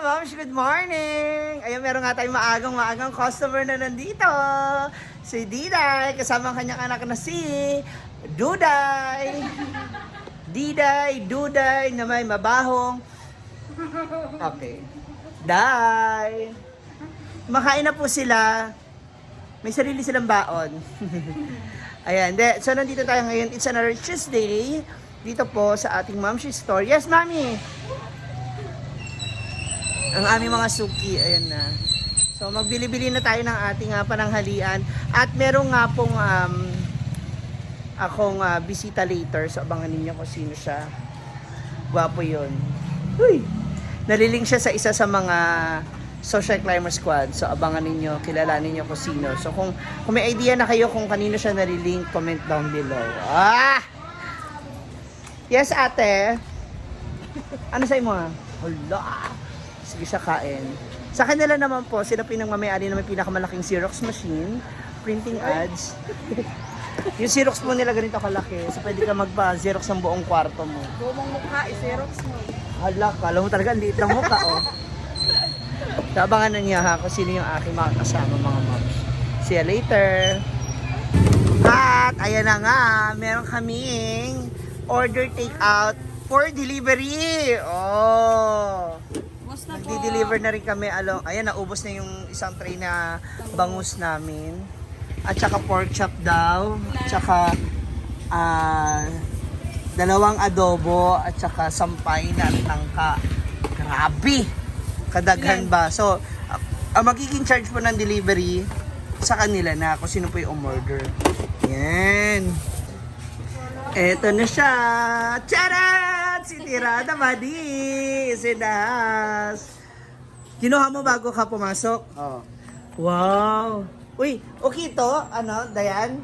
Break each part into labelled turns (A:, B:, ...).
A: Moms, good morning! Ayun, meron nga tayong maagang customer na nandito. Si Diday, kasama ang kanyang anak na si Duday. Duday na may mabahong. Okay. Day. Makain na po sila. May sarili silang baon. Ayan, so nandito tayo ngayon. It's another Tuesday. Dito po sa ating Momshi store. Yes, Mami! Ang aming mga suki, ayan na. So, magbili-bili na tayo ng ating pananghalian. At meron nga pong akong bisita later. So, abangan ninyo kung sino siya. Gwapo yun. Uy! Naliling siya sa isa sa mga social climber squad. So, abangan ninyo, kilalanin niyo kung sino. So, kung may idea na kayo kung kanino siya naliling, comment down below. Ah! Yes, ate. Ano sa imo? Hala! Sige siya kain. Sa kanila naman po, sila pinangmamayari na may pinakamalaking Xerox machine, printing ads. Yung Xerox mo nila ganito kalaki, so pwede ka magpa-Xerox ng buong kwarto mo.
B: Buong mukha, i-Xerox mo.
A: Hala, kala mo talaga, ang liit ng mukha, oh. Sabangan na niya ha, kung sino yung aking mga kasama, mga moms. See you later. At, ayan na nga, meron kaming order take out for delivery. Oh! Nagdi-deliver na rin kami. Ayan, naubos na yung isang tray na bangus namin. At saka pork chop daw. At saka dalawang adobo. At saka sampay na tangka. Grabe! Kadaghan ba? So, magiging charge po ng delivery sa kanila na kung sino po yung umorder. Yan. Eto na siya. Charan! Si Tirada Madi! Si Das! Kinuha mo bago ka pumasok?
B: Oo.
A: Wow! Uy, okay to? Ano, Dayan?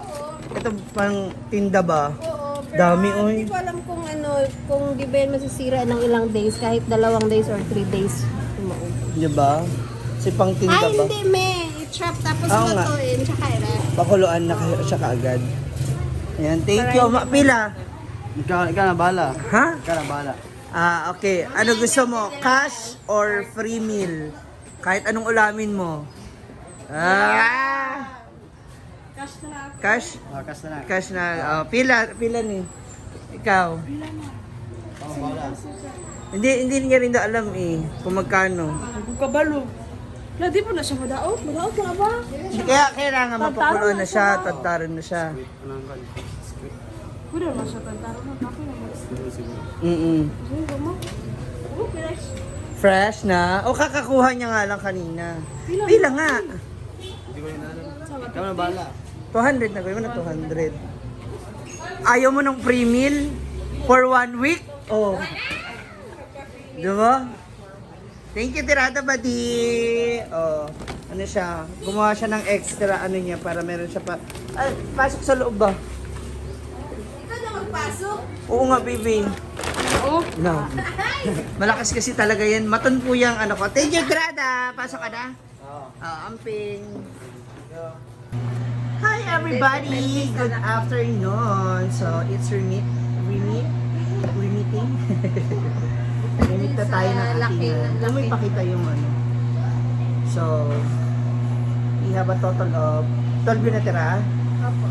B: Oo.
A: Ito pang tinda ba?
B: Oo.
A: Dami, oy.
B: Hindi ko alam kung kung di ba yan masisira ng ilang days, kahit 2 days or 3 days.
A: Diba? Si pang tinda
B: Ay,
A: ba?
B: hindi, me. I-trap tapos
A: Oo nga.
B: lutuin, tsaka i-ref.
A: Pakuluan na kayo siya kaagad. Ayan, thank you. Pila?
C: Ikaw na bala.
A: Ha?
C: Ikaw na bala.
A: Okay. Ano gusto mo? Cash or free meal? Kahit anong ulamin mo.
B: Cash na lang.
A: Cash?
C: Kas na.
A: Cash na. Pila ni? Ikaw?
C: Oh, bala.
A: Hindi niya rin daw alam eh kung magkano.
B: Ang kabalo. Na di po na siya madaot. Madaot na ba?
A: Kaya kailangan mapakuluan na siya, tantaran na siya.
C: Anong kan?
B: Pwede na siya tantaro na. Kapo na mas. Sige mo. Oh, fresh.
A: Fresh na? O kakakuha niya nga lang kanina. Pila nga?
C: Hindi ko yun alam. Ikaw na bala.
A: 200 na gawin mo na 200. Ayaw mo ng free meal for 1 week? Oh. Diba? Thank you, Tirada Badi. Oh, ano siya? Gumawa siya ng extra ano niya para meron siya pa. Ay, pasok sa loob ba?
B: Ikaw na magpasok?
A: Oo nga, baby.
B: Oo.
A: No. Malakas kasi talaga yan. Maton po yung ano ko. Thank you, Tirada. Pasok ka na? Oo. Amping. Hi, everybody. Good afternoon. So, it's remeeting. Remit na tayo ng ating, kung may pakita yung ano. So, we have a total of 12 yun natira.
B: Opo.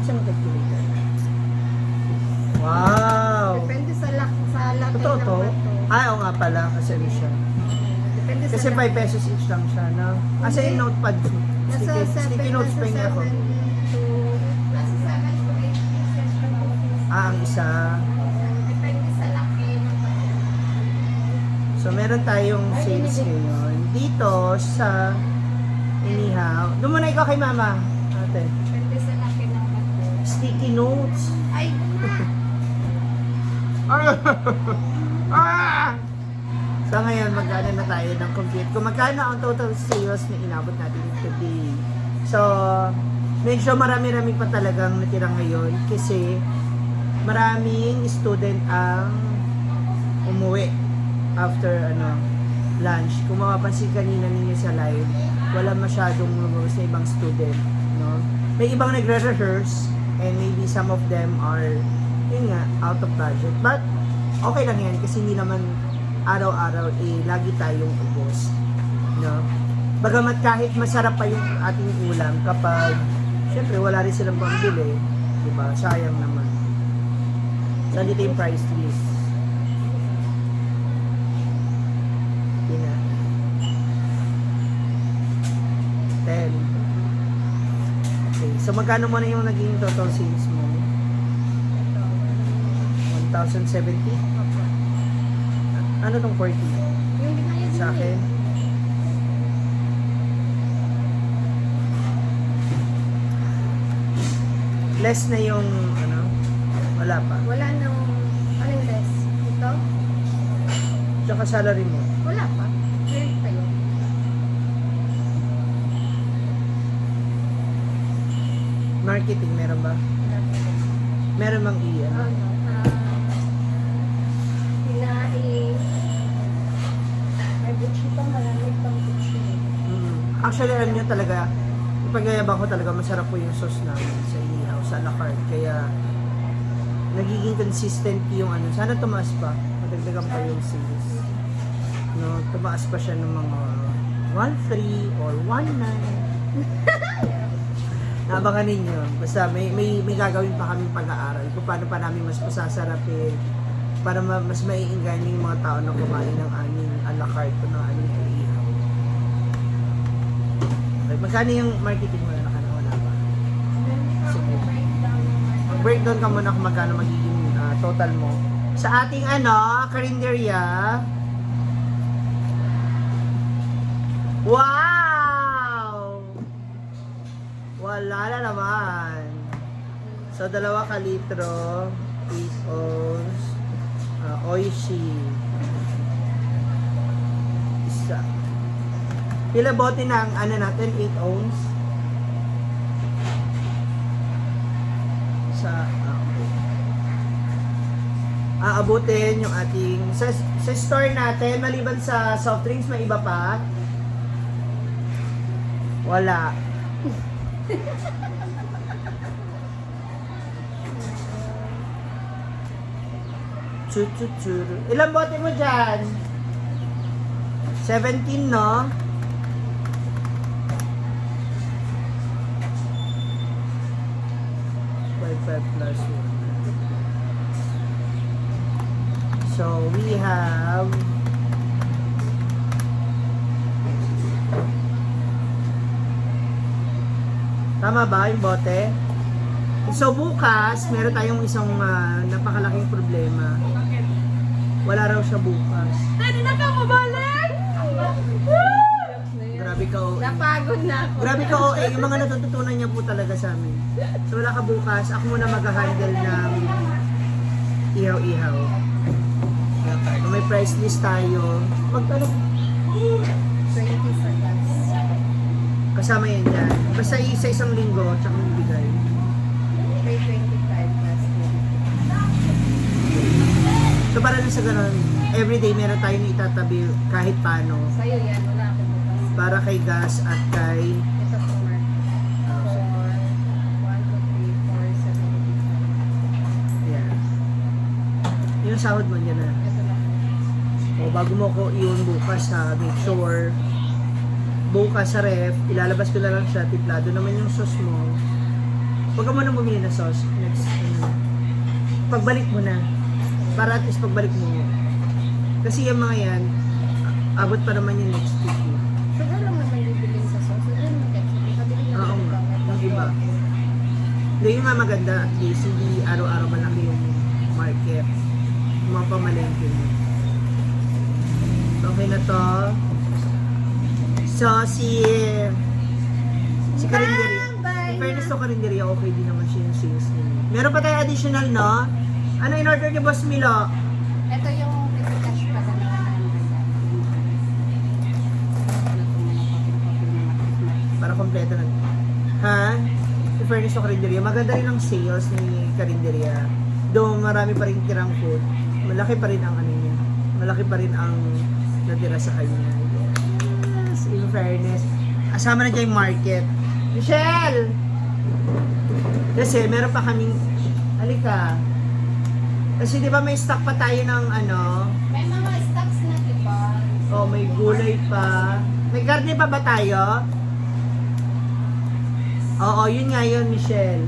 A: Saan ang calculator? Wow!
B: Depende sa laki
A: Totoo
B: ng
A: to?
B: bato.
A: Oo nga pala, kasi ano siya.
B: Depende
A: Kasi
B: sa
A: 5 pesos each lang siya, no? Kasi yung notepad,
B: Nasa
A: sticky
B: 7
A: notes pa niya ako.
B: Nasa 7 to 8 pieces.
A: Ang isa.
B: Depende sa laki ng bato.
A: So, meron tayong sales ngayon. Dito sa Inihaw. Doon muna ikaw kay mama. Ate.
B: Depende sa laki ng bato.
A: Sticky notes.
B: Ay,
A: So ngayon, magkano na tayo ng compute? Kung magkano ang total sales na inabot natin today. So, medyo marami-rami pa talagang natira ngayon kasi maraming student ang umuwi after lunch. Kung mapapansin kanina ninyo sa live, wala masyadong lumabas na ibang student. No? May ibang nagre-rehearse and maybe some of them are yun nga, out of budget. But, okay lang yan kasi hindi naman araw-araw lagi tayong ubos. No? Bagamat kahit masarap pa yung ating ulam kapag syempre wala rin silang pambili, di ba? Sayang naman. So, dito yung price list. Tina. 10. Okay. So, magkano mo na yung naging total sales mo? 1,070? Ano tong 40?
B: Yung binayad
A: Sa
B: mo
A: akin? Less na yung, ano? Wala pa.
B: Wala nang, anong less? Ito?
A: Tsaka salary mo.
B: Wala pa. Meron pa yun.
A: Marketing, meron ba?
B: Wala pa yun.
A: Meron bang iyan?
B: Ano? May butchi pa, malamig pang butchi.
A: Actually, alam nyo talaga, ipagayabang ko talaga, masarap po yung sauce namin sa ihaw, sa a la carte. Kaya, nagiging consistent yung ano. Sana tumaas pa. Madagdagan pa yung sales. No, tumaas pa siya ng mga 1.3 or 1.9. Naabangan ninyo. Basta may gagawin pa kami pag-aaral kung paano pa namin mas masasarapin para mas maiinganyo yung mga tao na kumain ng aming a la carte o ng aming ihaw. Okay, magkano yung marketing mo na wala pa? Sige. Mag-breakdown ka muna kung magkano magiging total mo. Sa ating karinderya. Wow! Wala na naman. So, 2 litro, 8 ounce, oishi. Isa. Pila bote ng natin, 8 ounce? Aabutin yung ating sa store natin maliban sa soft drinks may iba pa wala. Chuchuchuru. Ilang bote mo dyan? 17, no? Five plus 1. So we have tama ba yung bote? So bukas, meron tayong isang napakalaking problema.
B: Bakit?
A: Wala raw siya bukas.
B: Dali na ka mabalik!
A: Grabe ka OA.
B: Napagod na ako.
A: Grabe ka OA. Yung mga natututunan niya po talaga sa amin. So wala ka bukas. Ako muna mag-handle ng ihaw-ihaw. Kung may price list tayo, magkano?
B: 20 for gas.
A: Kasama yan dyan. Basta sa isang linggo, tsaka ibigay.
B: 325 gas.
A: So para na sa ganun, everyday meron tayong itatabi kahit paano.
B: Sa'yo yan, wala ako bukas.
A: Para kay gas at kay...
B: Ito po, Mark. 4, 1, 2, 3, 4, 7, 8.
A: Yan. Yung sahod mo dyan na.
B: Ito lang.
A: O bago mo ko iyon bukas make sure bukas sa ref, ilalabas ko na lang siya, tiplado naman yung sauce mo. Huwag ka muna bumili na sauce. Next, pagbalik mo na. Para at least pagbalik mo. Kasi yung mga yan, abot pa naman yung next week.
B: Sugar lang naman bibilin sa sauce. Sugar naman ketchup. Kabili na
A: Oo nga, yung iba. Hindi yung nga maganda, at least hindi araw-araw malaki yung market. Yung mga pamalengke mo. Okay na to. So, si Karinderia.
B: Bye!
A: In fairness to Karinderia, okay din naman siya yung sales niya. Meron pa tayo additional, no? Ano in-order niyo, Boss Milo?
B: Ito yung cash pa na
A: Para kompleto na. Ha? In fairness to Karinderia, maganda rin ang sales ni Karinderia. Though marami pa rin tirang food, malaki pa rin ang niya. Malaki pa rin ang natira sa kanya. Yes, in fairness. Asama na dyan yung market. Michelle! Kasi meron pa kaming, halika. Kasi di ba may stock pa tayo ng
B: May mga stocks na
A: gulay pa. May karne pa ba tayo? Oo, yun nga yun, Michelle.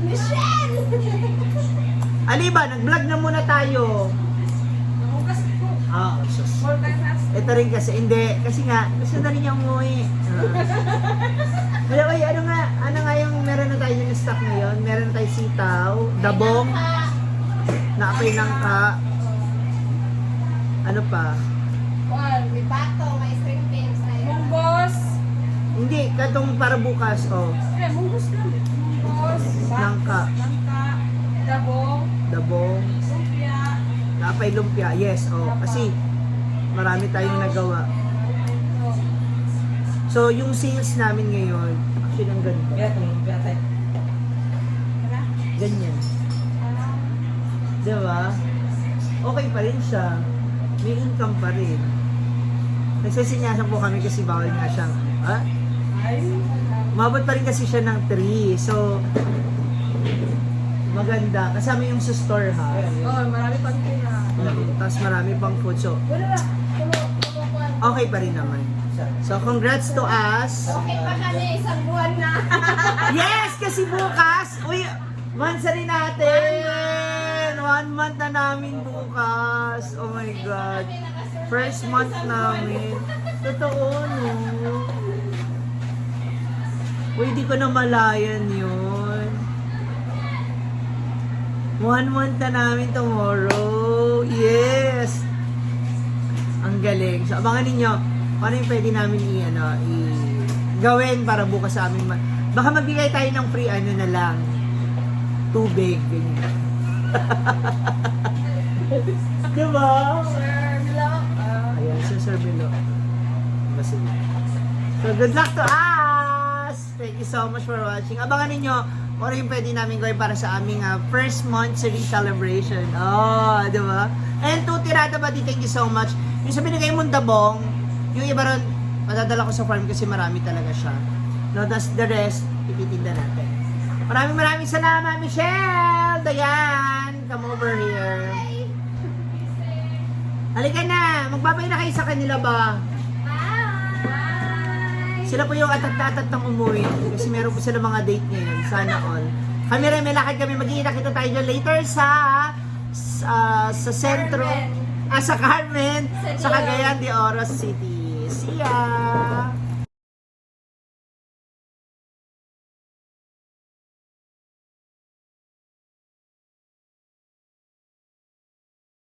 B: Michelle!
A: Aliba, nag-vlog na muna tayo.
B: Namugas ko.
A: Ah, sus.
B: More time na.
A: Ito rin kasi, hindi. Kasi nga, gusto na rin niya umuwi. Pero ay, ano nga yung meron na tayo yung stock ngayon? Meron na tayo sitaw, dabong, naapay ng ka. Ano pa?
B: May bato, may string pins. Munggos.
A: Hindi, katong para bukas, oh.
B: Munggos lang. Munggos.
A: Langka.
B: Langka. Dabong.
A: Dabong,
B: Lumpia.
A: naapay lumpia, yes, oh. Kasi, marami tayong nagawa. So, yung sales namin ngayon, actually, ang ganda. Ganyan. Diba? Okay pa rin siya. May income pa rin. Nagsasinyasan po kami kasi bawal nga siyang, ha? Umabot pa rin kasi siya ng 3. So, maganda. Kasama yung sa store, ha?
B: Marami pang tira.
A: Tapos marami pang food. So,
B: Wala na.
A: okay pa rin naman. So, congrats to us.
B: Okay pa kami, isang buwan na.
A: Yes! Kasi bukas, uy, months na rin natin. 1 month na namin bukas. Oh my God. First month namin. Totoo, no? Uy, di ko na malayan yun. 1 month na namin tomorrow. Yes! Ang galing. So, abangan ninyo kung ano yung pwede namin gawin para bukas sa amin. Baka magbigay tayo ng free na lang. Tubig. Ganyan. Diba? Ayan, Sir Bilo. Basta. So, good luck to us! Thank you so much for watching. Abangan ninyo kung ano yung pwede namin gawin para sa aming first monthsary celebration. Oh, di ba? And to Tirada Badi, thank you so much. Yung sa binigay mong dabong, yung iba ron, madadala ko sa farm kasi marami talaga siya. No, that's the rest, ititinda natin. Maraming salamat, Michelle! Dayan! Come over here. Halika na! Magbabay na kayo sa kanila ba? Sila po yung atat-atat ng umuwi kasi meron po sila mga date ngayon. Sana all. Kami rin, may lakad kami. Magkikita tayo dyan later sa sentro. Sa Carmen. Sa Cagayan de Oro City. See ya!